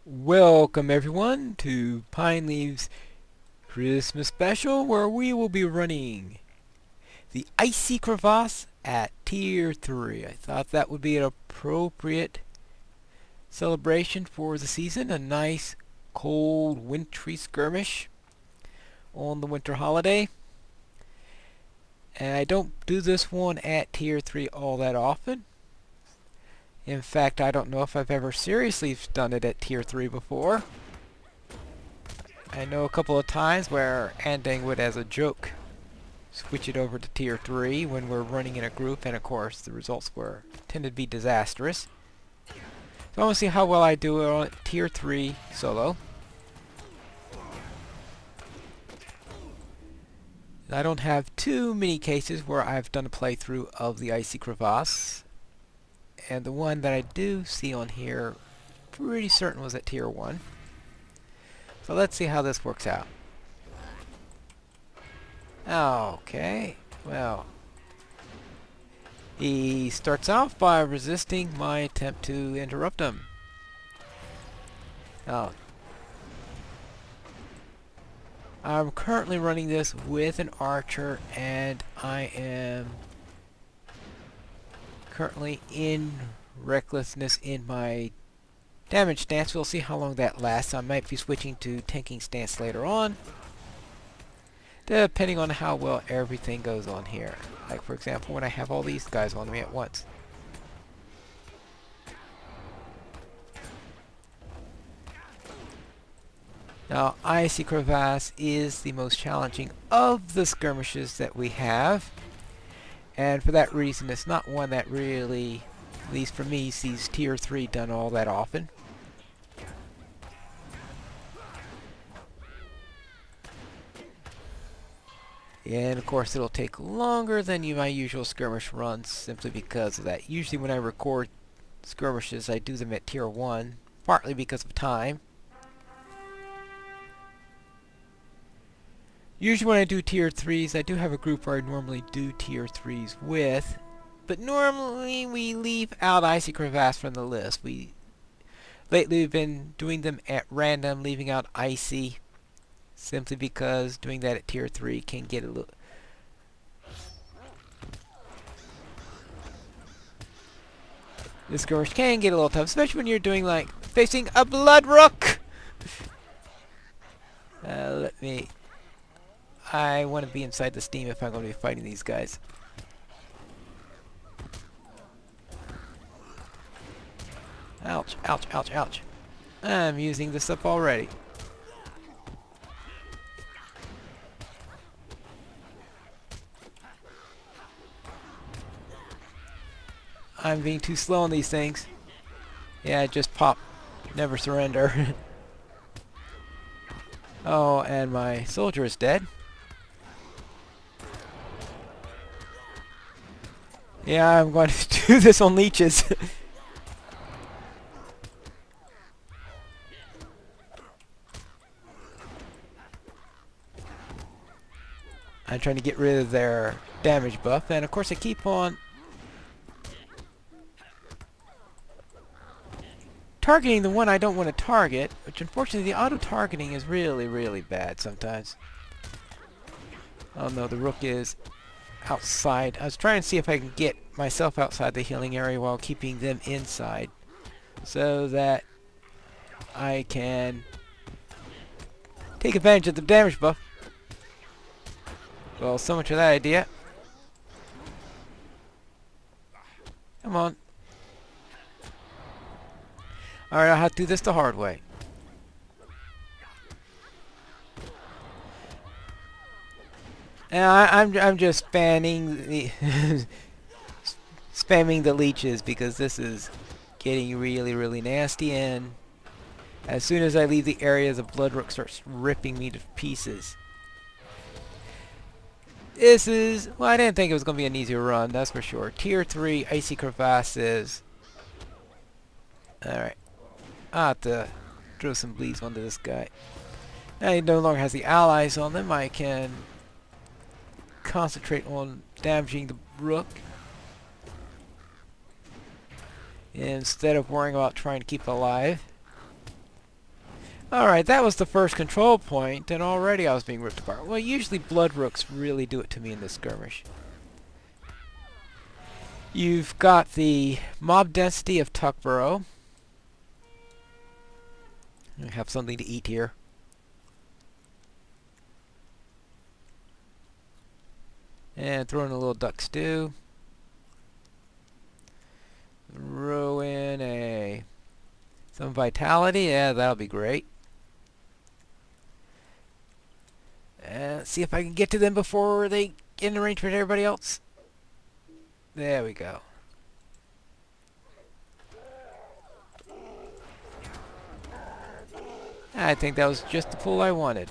Welcome everyone to Pine Leaves Christmas Special, where we will be running the Icy Crevasse at Tier 3. I thought that would be an appropriate celebration for the season, a nice cold wintry skirmish on the winter holiday. And I don't do this one at Tier 3 all that often. In fact, I don't know if I've ever seriously done it at Tier 3 before. I know a couple of times where Andang would, as a joke, switch it over to Tier 3 when we're running in a group, and of course the results tended to be disastrous. So I want to see how well I do it on Tier 3 solo. I don't have too many cases where I've done a playthrough of the Icy Crevasse, and the one that I do see on here, pretty certain was at Tier 1. So let's see how this works out. Okay, well, he starts off by resisting my attempt to interrupt him. Now, I'm currently running this with an archer, and I am currently in recklessness in my damage stance. We'll see how long that lasts. I might be switching to tanking stance later on, depending on how well everything goes on here. Like, for example, when I have all these guys on me at once. Now, Icy Crevasse is the most challenging of the skirmishes that we have, and for that reason it's not one that really, at least for me, sees Tier 3 done all that often. And of course it'll take longer than my usual skirmish runs simply because of that. Usually when I record skirmishes I do them at Tier 1, partly because of time. Usually when I do Tier 3s, I do have a group where I normally do Tier 3s with, but normally we leave out Icy Crevasse from the list. Lately we've been doing them at random, leaving out Icy, simply because doing that at Tier 3 can get a little... This skirmish can get a little tough, especially when you're doing, like, facing a Blood Rook! I want to be inside the steam if I'm going to be fighting these guys. Ouch, ouch, ouch, ouch. I'm using this up already. I'm being too slow on these things. Yeah, just pop. Never surrender. Oh, and my soldier is dead. Yeah, I'm going to do this on leeches. I'm trying to get rid of their damage buff, and of course I keep on targeting the one I don't want to target, which unfortunately the auto-targeting is really, really bad sometimes. Oh no, the rook is outside. I was trying to see if I can get myself outside the healing area while keeping them inside, so that I can take advantage of the damage buff. Well, so much for that idea. Come on. Alright, I'll have to do this the hard way. And I'm just spamming the spamming the leeches because this is getting really, really nasty, and as soon as I leave the area the Blood Rook starts ripping me to pieces. This is, well, I didn't think it was going to be an easy run, that's for sure. Tier 3 Icy Crevasse is... Alright. I'll have to throw some bleeds onto this guy. Now he no longer has the allies on them. I can concentrate on damaging the rook instead of worrying about trying to keep it alive. Alright, that was the first control point, and already I was being ripped apart. Well, usually blood rooks really do it to me in this skirmish. You've got the mob density of Tuckborough. I have something to eat here. And throw in a little duck stew. Throw in some vitality. Yeah, that'll be great. And see if I can get to them before they get in range with everybody else. There we go. I think that was just the pull I wanted.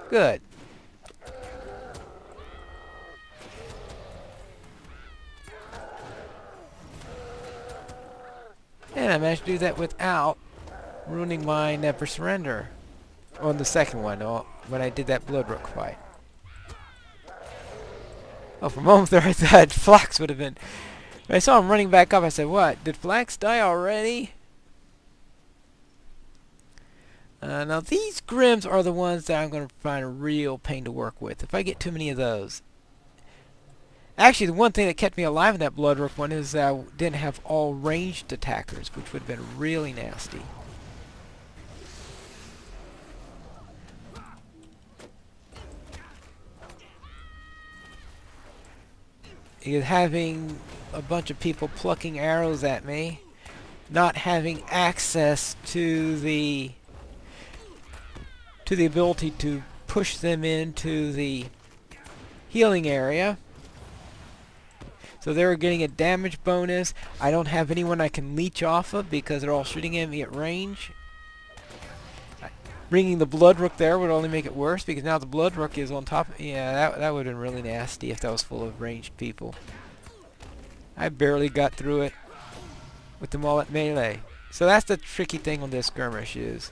Good. And I managed to do that without ruining my Never Surrender. On the second one, when I did that Bloodrook fight. Oh, for a moment there I thought Flax would have been... When I saw him running back up, I said, what? Did Flax die already? Now these Grims are the ones that I'm going to find a real pain to work with. If I get too many of those. Actually, the one thing that kept me alive in that Bloodrook one is that I didn't have all ranged attackers, which would have been really nasty. Because having a bunch of people plucking arrows at me, not having access to the ability to push them into the healing area. So they're getting a damage bonus. I don't have anyone I can leech off of because they're all shooting at me at range. Bringing the Bloodrook there would only make it worse because now the Bloodrook is on top. Yeah, that would have been really nasty if that was full of ranged people. I barely got through it with them all at melee. So that's the tricky thing on this skirmish, is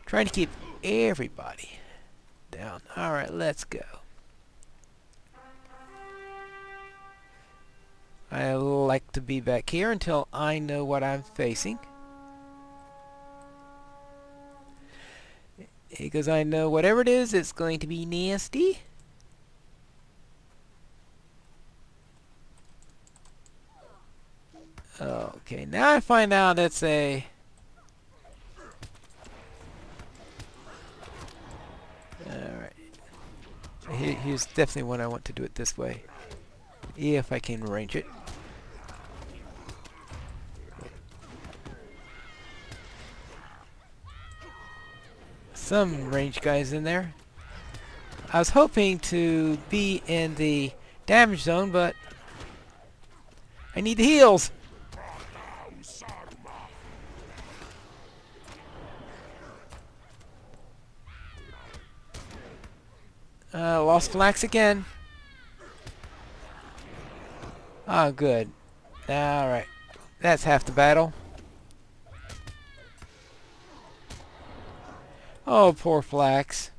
trying to keep everybody down. Alright, let's go. I like to be back here until I know what I'm facing. Because I know whatever it is, it's going to be nasty. Okay, now I find out it's a... Alright. Here's definitely one I want to do it this way. If I can arrange it. Some range guys in there. I was hoping to be in the damage zone, but I need the heals. Lost Flax again. Oh, good. Alright. That's half the battle. Oh, poor Flax.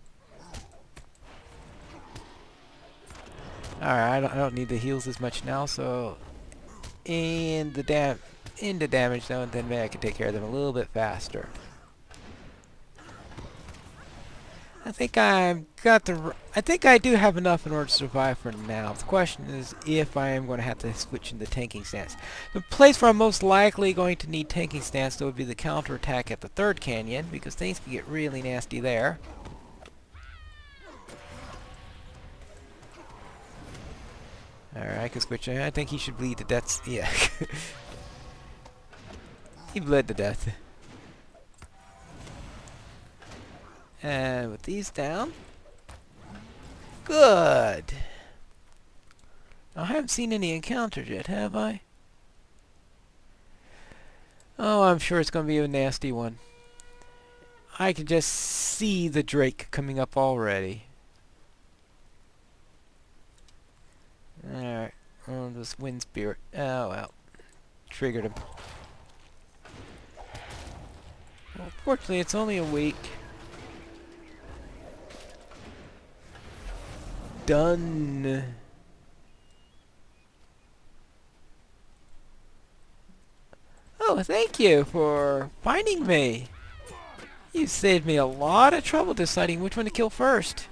Alright, I don't need the heals as much now, so in the damage zone, then maybe I can take care of them a little bit faster. I think I do have enough in order to survive for now. The question is if I am going to have to switch into tanking stance. The place where I'm most likely going to need tanking stance, though, would be the counterattack at the third canyon, because things can get really nasty there. Alright, I can switch. I think he should bleed to death. Yeah. He bled to death. And with these down. Good. I haven't seen any encounters yet, have I? Oh, I'm sure it's going to be a nasty one. I can just see the Drake coming up already. Alright. Oh, this wind spirit. Oh, well. Triggered him. Well, fortunately, it's only a week. Done. Oh, thank you for finding me. You saved me a lot of trouble deciding which one to kill first.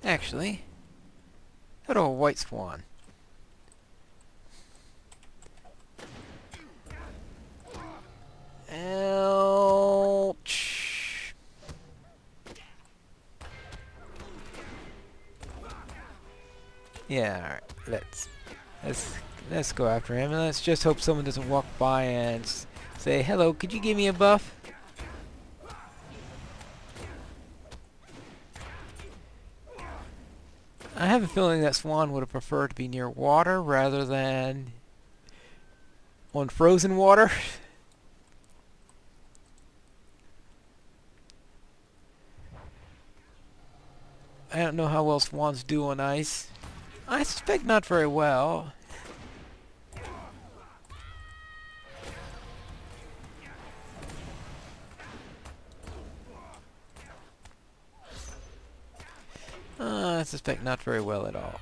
Actually, go to a white swan. Ouch. Yeah, alright. Let's go after him, and let's just hope someone doesn't walk by and say, "Hello, could you give me a buff?" I have a feeling that Swan would have preferred to be near water rather than on frozen water. I don't know how well swans do on ice. I suspect not very well. I suspect not very well at all.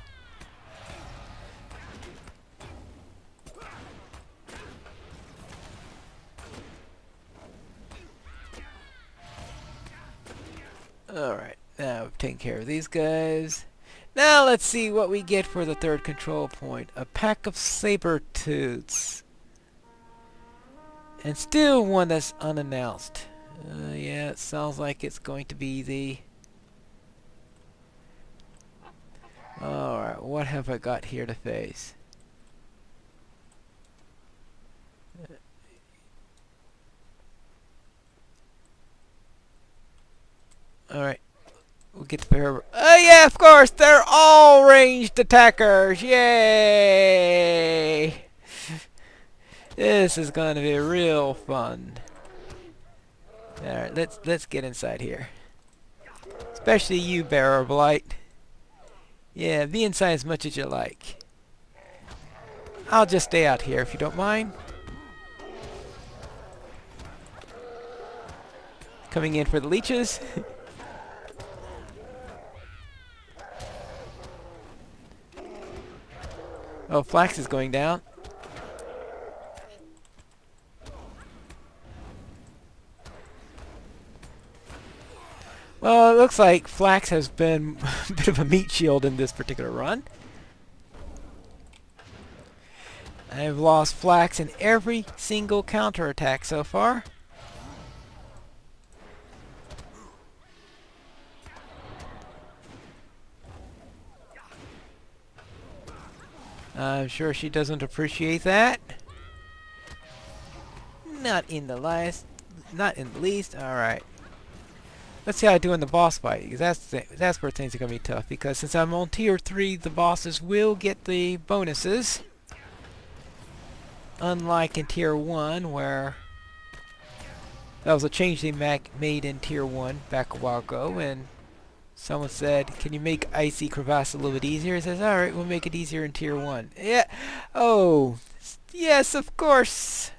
Alright, now we've taken care of these guys. Now let's see what we get for the third control point. A pack of saber-tooths. And still one that's unannounced. Yeah, it sounds like it's going to be the... Alright, what have I got here to face? Alright, we'll get the pair of... Oh yeah, of course! They're all ranged attackers! Yay! This is going to be real fun. Alright, let's get inside here. Especially you, Bearer of Blight. Yeah, be inside as much as you like. I'll just stay out here if you don't mind. Coming in for the leeches. Oh, Flax is going down. Well, it looks like Flax has been a bit of a meat shield in this particular run. I've lost Flax in every single counterattack so far. I'm sure she doesn't appreciate that. Not in the least. Alright. Let's see how I do in the boss fight, because that's where things are going to be tough. Because since I'm on tier 3, the bosses will get the bonuses. Unlike in tier 1, where that was a change they made in tier 1 back a while ago, and someone said, "Can you make Icy Crevasse a little bit easier?" It says, "Alright, we'll make it easier in tier 1. Yeah. Oh, yes, of course.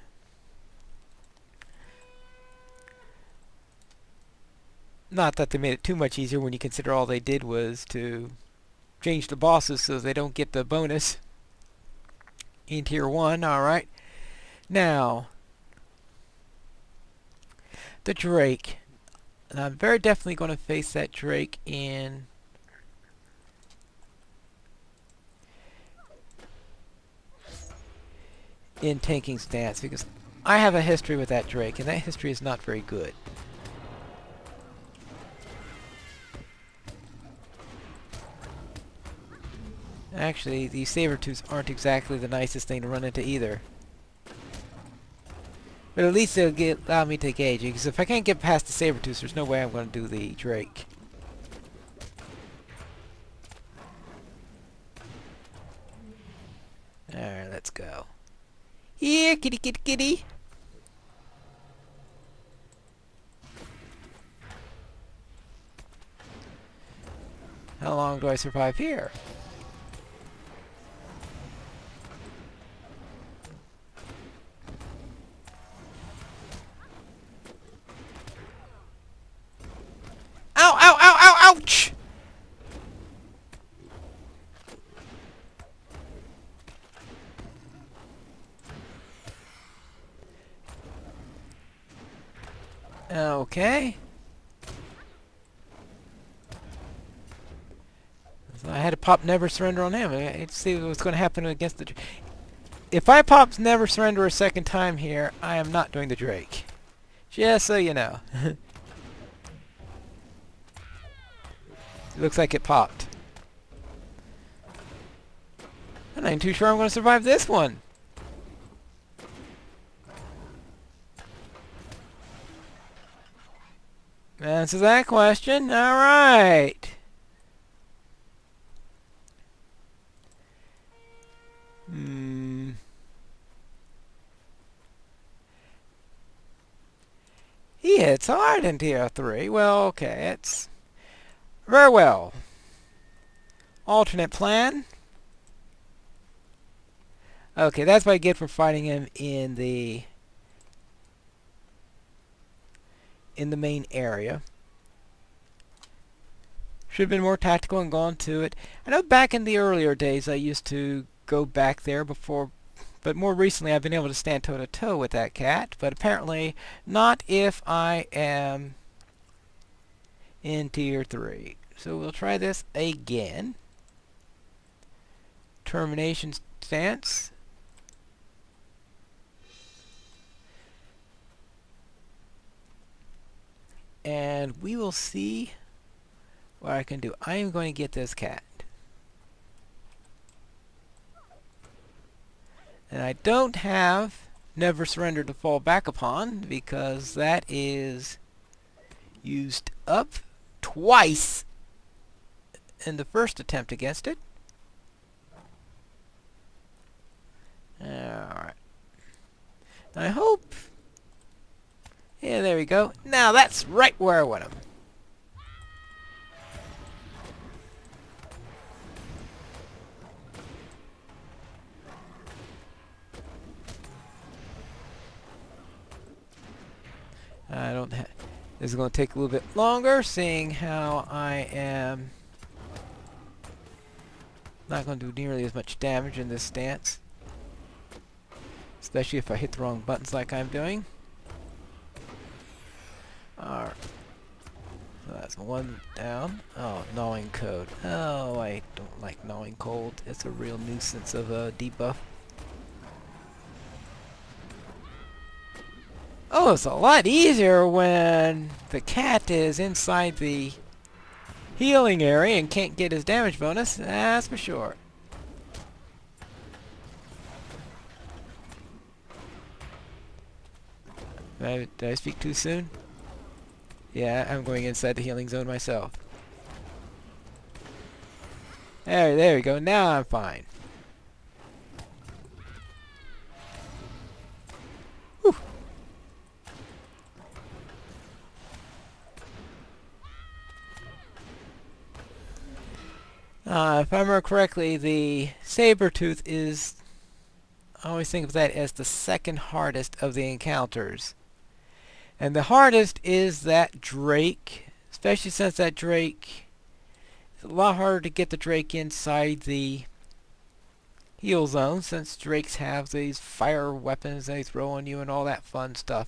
Not that they made it too much easier when you consider all they did was to change the bosses so they don't get the bonus in tier 1. Alright. Now, the Drake. And I'm very definitely going to face that Drake in tanking stance, because I have a history with that Drake, and that history is not very good. Actually, these saber-tooths aren't exactly the nicest thing to run into either. But at least they'll allow me to gauge it, because if I can't get past the saber-tooths, there's no way I'm going to do the Drake. Alright, let's go. Here, kitty, kitty, kitty! How long do I survive here? Ow, ow, ow, ow, ouch! Okay. So I had to pop Never Surrender on him. Let's see what's going to happen against the... If I pop Never Surrender a second time here, I am not doing the Drake. Just so you know. It looks like it popped. I'm not even too sure I'm going to survive this one. Answers that question. Alright. He hits hard in tier 3. Well, okay, it's... Very well. Alternate plan. Okay, that's what I get for fighting him in the main area. Should have been more tactical and gone to it. I know back in the earlier days I used to go back there before, but more recently I've been able to stand toe-to-toe with that cat, but apparently not if I am in tier 3. So we'll try this again. Termination stance. And we will see what I can do. I am going to get this cat. And I don't have Never Surrender to fall back upon because that is used up twice in the first attempt against it. Alright. I hope... Yeah, there we go. Now that's right where I want him. I don't have... This is going to take a little bit longer, seeing how I am not going to do nearly as much damage in this stance. Especially if I hit the wrong buttons like I'm doing. Alright. So that's one down. Oh, gnawing code. Oh, I don't like gnawing cold. It's a real nuisance of a debuff. Oh, it's a lot easier when the cat is inside the healing area and can't get his damage bonus. That's for sure. Did I speak too soon? Yeah, I'm going inside the healing zone myself. There we go. Now I'm fine. Whew. If I remember correctly, the Sabertooth is... I always think of that as the second hardest of the encounters. And the hardest is that Drake, especially since that Drake... It's a lot harder to get the Drake inside the heal zone, since Drakes have these fire weapons they throw on you and all that fun stuff.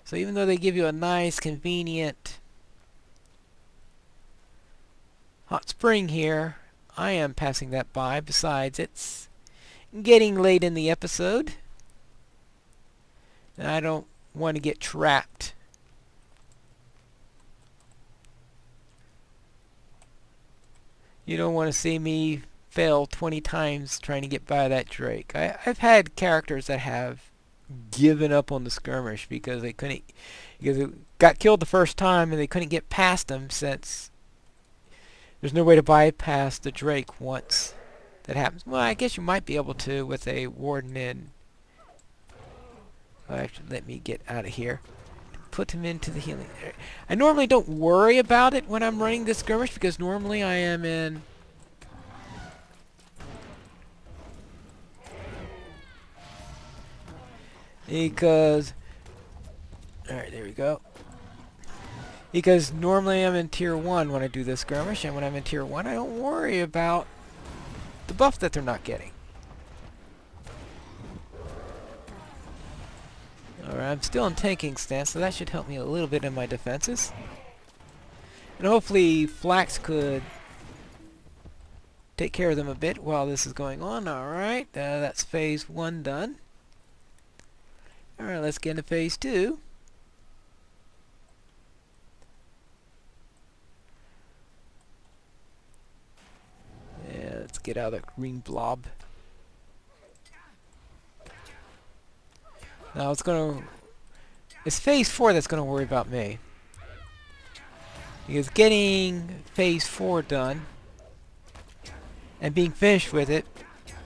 So even though they give you a nice, convenient hot spring here, I am passing that by. Besides, it's getting late in the episode, and I don't want to get trapped. You don't want to see me fail 20 times trying to get by that Drake. I've had characters that have given up on the skirmish because they got killed the first time and they couldn't get past them, since there's no way to bypass the Drake once that happens. Well, I guess you might be able to with a Warden in. Oh, actually, let me get out of here. Put him into the healing area. I normally don't worry about it when I'm running this skirmish, because normally I am in... Because... Alright, there we go. Because normally I'm in tier 1 when I do this skirmish, and when I'm in tier 1 I don't worry about the buff that they're not getting. Alright, I'm still in tanking stance, so that should help me a little bit in my defenses. And hopefully Flax could take care of them a bit while this is going on. Alright, that's phase 1 done. Alright, let's get into phase 2. Yeah, let's get out of that green blob. Now it's phase 4 that's gonna worry about me. Because getting phase 4 done and being finished with it,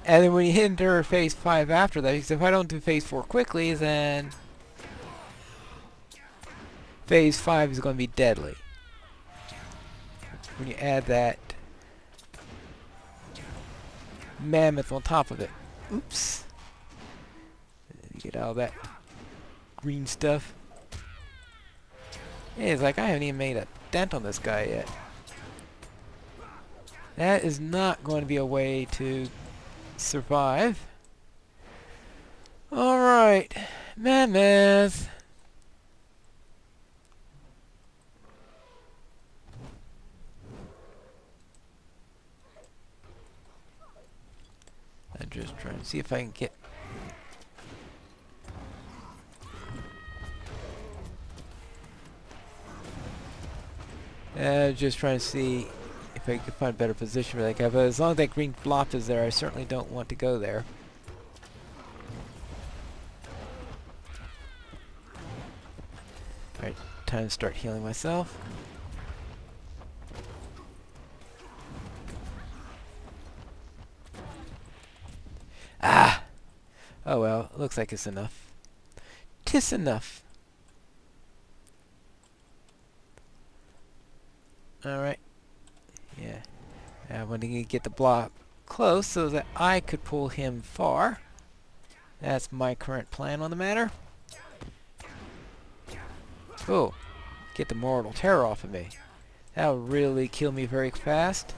and then when you enter phase 5 after that, because if I don't do phase 4 quickly, then phase 5 is going to be deadly. When you add that mammoth on top of it. Oops. Get all that green stuff. Yeah, it's like I haven't even made a dent on this guy yet. That is not going to be a way to survive. Alright. Mammoth. I'm just trying to see if I can get... just trying to see if I can find a better position for that guy. But as long as that green flop is there, I certainly don't want to go there. Alright, time to start healing myself. Ah! Oh well, looks like it's enough. 'Tis enough. Alright. Yeah. I want to get the block close so that I could pull him far. That's my current plan on the matter. Oh. Get the mortal terror off of me. That'll really kill me very fast.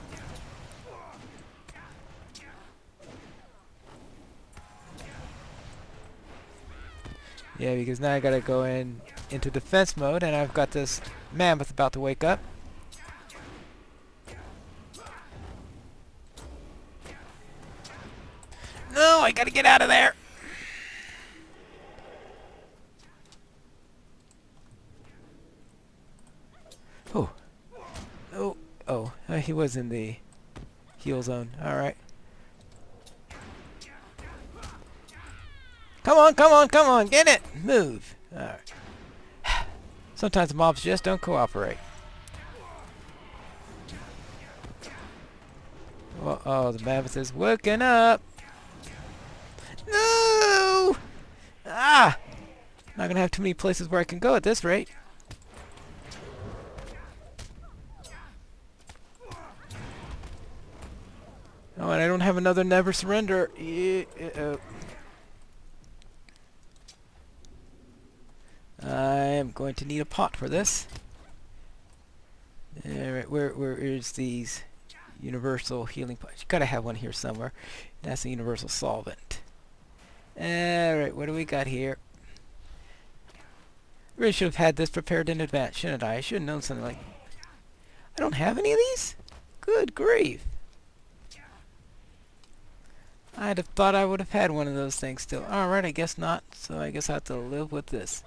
Yeah, because now I gotta go into defense mode, and I've got this mammoth about to wake up. No, I gotta get out of there. Oh. Oh. Oh. He was in the heal zone. Alright. Come on, come on, come on. Get it. Move. Alright. Sometimes the mobs just don't cooperate. Uh-oh, the mammoth is woken up. No! Ah! Not gonna have too many places where I can go at this rate. Oh, and I don't have another never surrender. I'm going to need a pot for this. Alright, where is these universal healing pots? You gotta have one here somewhere. That's a universal solvent. Alright, what do we got here? Really should have had this prepared in advance, shouldn't I? I should have known something like... I don't have any of these? Good grief. I'd have thought I would have had one of those things still. Alright, I guess not. So I guess I have to live with this.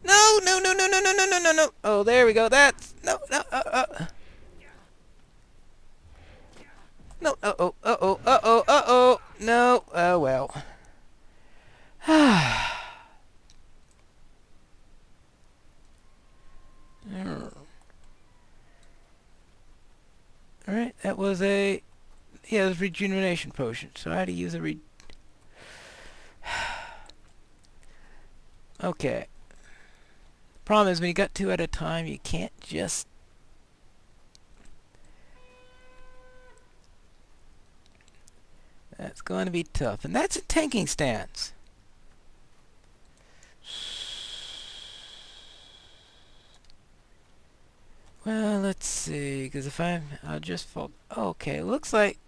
No, no, no, no, no, no, no, no, no, no. Oh, there we go. That's... No, no, No, uh-oh, uh-oh, uh-oh, uh-oh. No, oh well. Alright, that was a... Yeah, it was a rejuvenation potion. So I had to use a Okay. Problem is, when you got two at a time, you can't just... That's going to be tough. And that's a tanking stance. Well, let's see. Because if I'll just fall... Okay, looks like...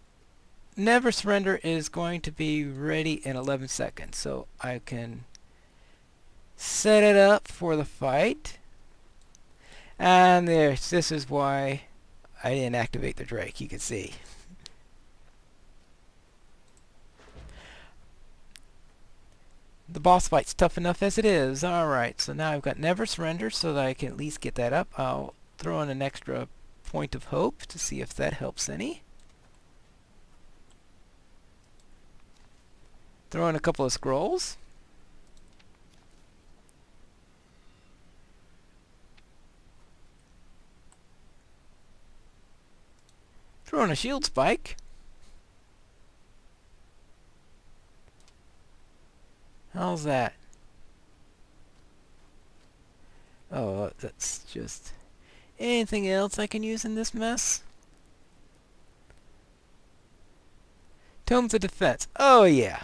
Never Surrender is going to be ready in 11 seconds, so I can set it up for the fight. And this is why I didn't activate the Drake, you can see. The boss fight's tough enough as it is. Alright, so now I've got Never Surrender so that I can at least get that up. I'll throw in an extra point of hope to see if that helps any. Throw in a couple of scrolls. Throw in a shield spike. How's that? Oh, that's just... Anything else I can use in this mess? Tomes of Defense. Oh, yeah.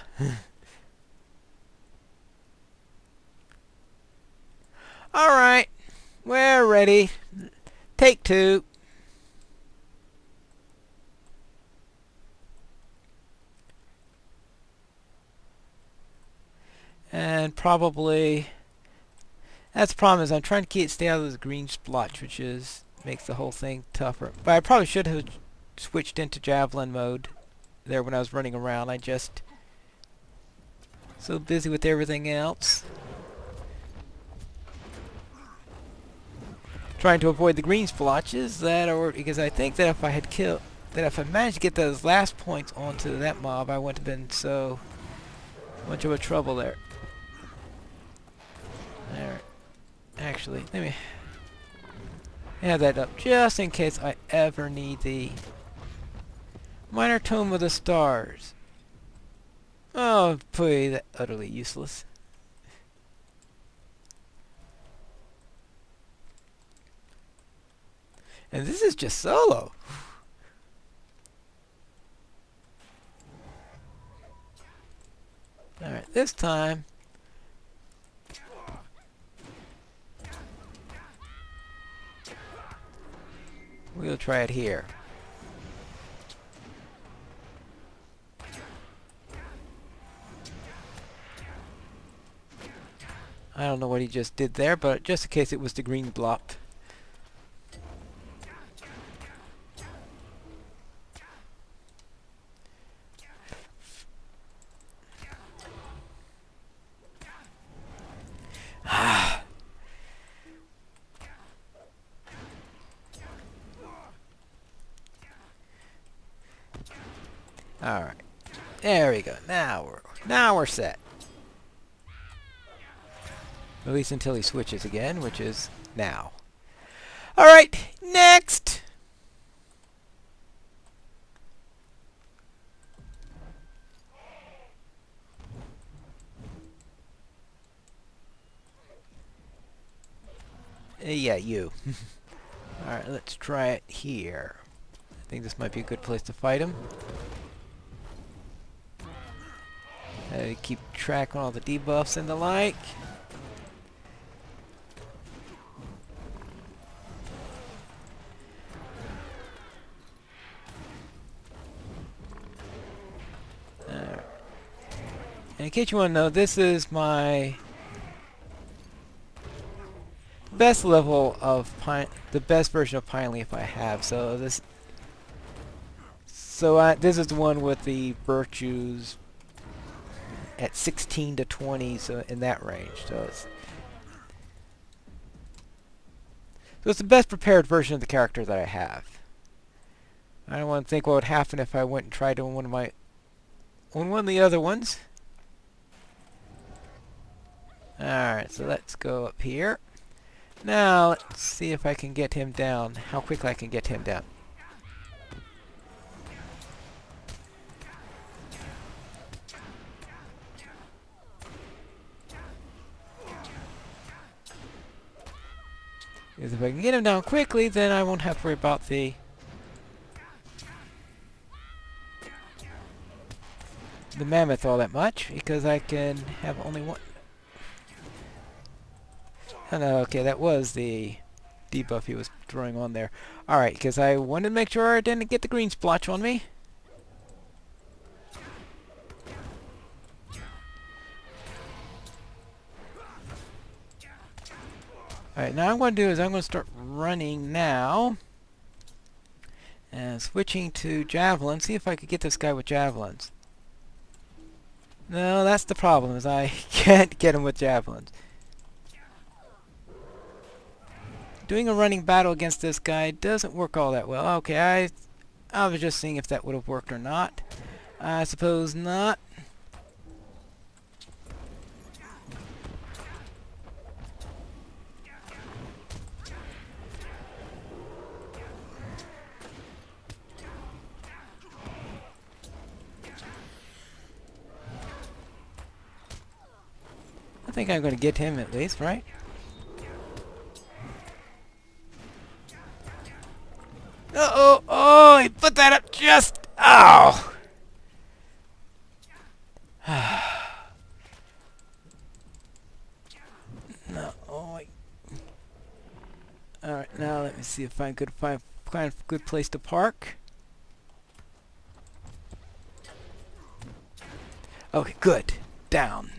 Alright. We're ready. Take two. And probably... That's the problem, is I'm trying to stay out of this green splotch, which makes the whole thing tougher. But I probably should have switched into Javelin mode there when I was running around. I just... so busy with everything else. Trying to avoid the green splotches, because I think that if I had if I managed to get those last points onto that mob, I wouldn't have been so much of a trouble there. Alright. Actually, let me have that up just in case I ever need the Minor Tome of the Stars. Oh, boy, that's utterly useless. And this is just solo. Alright, this time... we'll try it here. I don't know what he just did there, but just in case it was the green blob. Alright. There we go. Now we're set. At least until he switches again, which is now. Alright, next! Yeah, you. Alright, let's try it here. I think this might be a good place to fight him. Keep track on all the debuffs and the like. And in case you want to know, this is my best level of the best version of Pine Leaf I have. So this is the one with the virtues at 16 to 20, so in that range. So it's the best prepared version of the character that I have. I don't want to think what would happen if I went and tried on one of the other ones. Alright, so let's go up here. Now let's see if I can get him down. How quickly I can get him down. Because if I can get him down quickly, then I won't have to worry about the mammoth all that much, because I can have only one. Oh, no, okay, that was the debuff he was throwing on there. Alright, because I wanted to make sure I didn't get the green splotch on me. Alright, now what I'm going to do is I'm going to start running now. And switching to javelin. See if I could get this guy with javelins. No, that's the problem, is I can't get him with javelins. Doing a running battle against this guy doesn't work all that well. Okay, I was just seeing if that would have worked or not. I suppose not. I think I'm going to get him at least, right? Uh-oh! Oh, he put that up just... Oh! No, oh, alright, now let me see if I could find a good place to park. Okay, good. Down.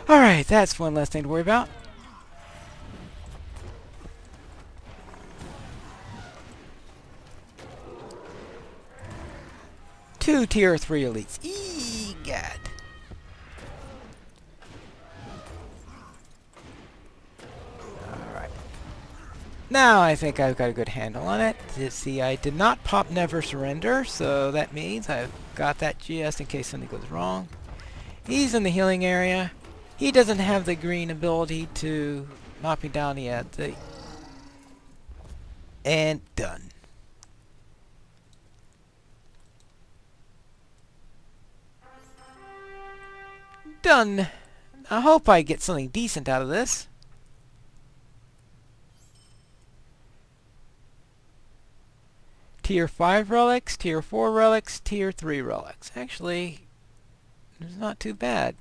Alright, that's one less thing to worry about. Two tier 3 elites. Egad. Alright. Now I think I've got a good handle on it. You see, I did not pop Never Surrender, so that means I've got that just in case something goes wrong. He's in the healing area. He doesn't have the green ability to knock me down yet. And done. Done. I hope I get something decent out of this. Tier 5 relics, Tier 4 relics, Tier 3 relics. Actually, it's not too bad.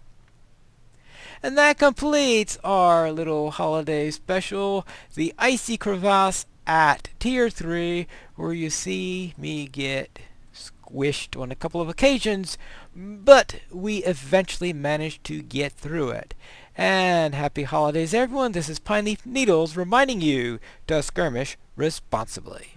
And that completes our little holiday special, the Icy Crevasse at Tier 3, where you see me get squished on a couple of occasions, but we eventually managed to get through it. And happy holidays, everyone. This is Pine Leaf Needles reminding you to skirmish responsibly.